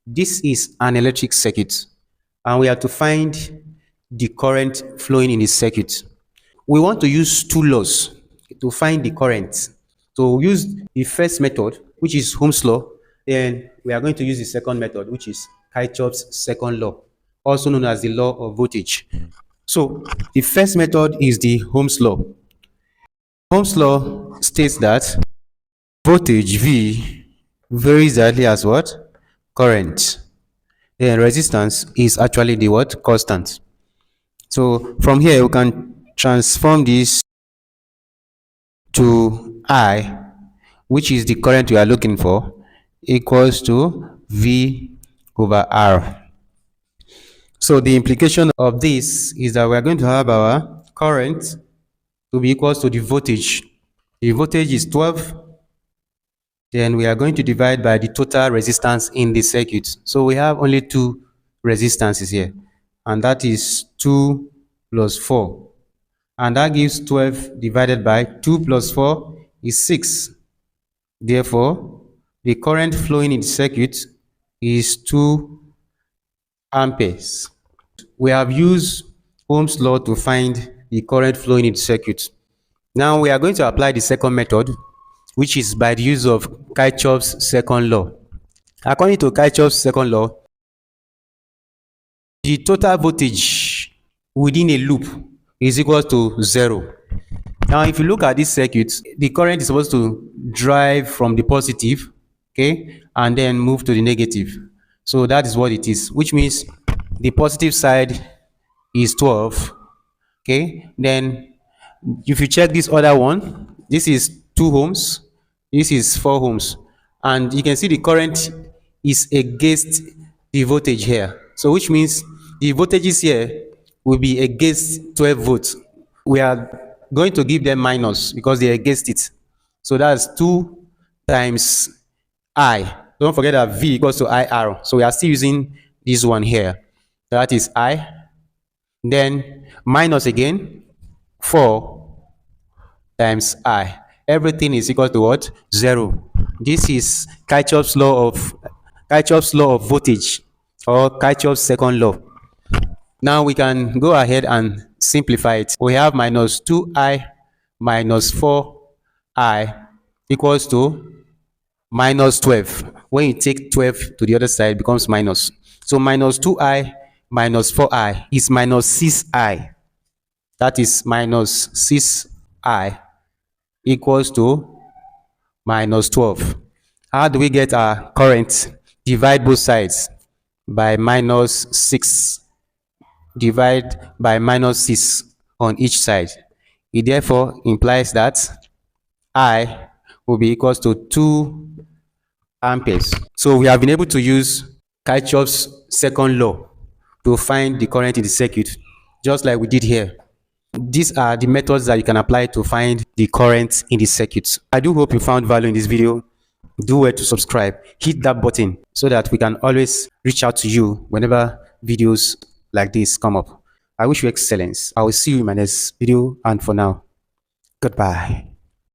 This is an electric circuit, and we have to find the current flowing in the circuit. We want to use two laws to find the current. So use the first method, which is Ohm's law. Then we are going to use the second method, which is Kirchhoff's second law, also known as the law of voltage. So the first method is the Ohm's law. Ohm's law states that voltage V varies directly as what? Current. Then resistance is actually the what? Constant. So from here we can transform this to I, which is the current we are looking for, equals to V over R. So the implication of this is that we are going to have our current to be equals to the voltage. The voltage is 12. Then we are going to divide by the total resistance in the circuit. So we have only two resistances here, and that is 2 plus 4. And that gives 12 divided by 2 plus 4 is 6. Therefore, the current flowing in the circuit is 2 amperes. We have used Ohm's law to find the current flowing in the circuit. Now we are going to apply the second method, which is by the use of Kirchhoff's second law. According to Kirchhoff's second law, the total voltage within a loop is equal to 0. Now, if you look at this circuit, the current is supposed to drive from the positive, okay, and then move to the negative. So that is what it is, which means the positive side is 12, okay. Then if you check this other one, this is 2 ohms, this is 4 ohms, and you can see the current is against the voltage here. So which means the voltages here will be against 12 volts. We are going to give them minus because they are against it. So that's 2 times I. Don't forget that V equals to IR. So we are still using this one here. That is I. Then minus again 4 times I. Everything is equal to what? 0. This is Kirchhoff's law of voltage, or Kirchhoff's second law. Now we can go ahead and simplify it. We have minus 2I minus 4I equals to minus 12. When you take 12 to the other side, it becomes minus. So minus 2I minus 4I is minus 6I. That is minus 6I equals to minus 12. How do we get our current? Divide both sides by minus 6. Divide by minus 6 on each side. It therefore implies that I will be equals to 2 amperes. So we have been able to use Kirchhoff's second law to find the current in the circuit, just like we did here. These are the methods that you can apply to find the current in the circuit. I do hope you found value in this video. Do well to subscribe, hit that button so that we can always reach out to you whenever videos like this come up. I wish you excellence. I will see you in my next video, and for now, goodbye.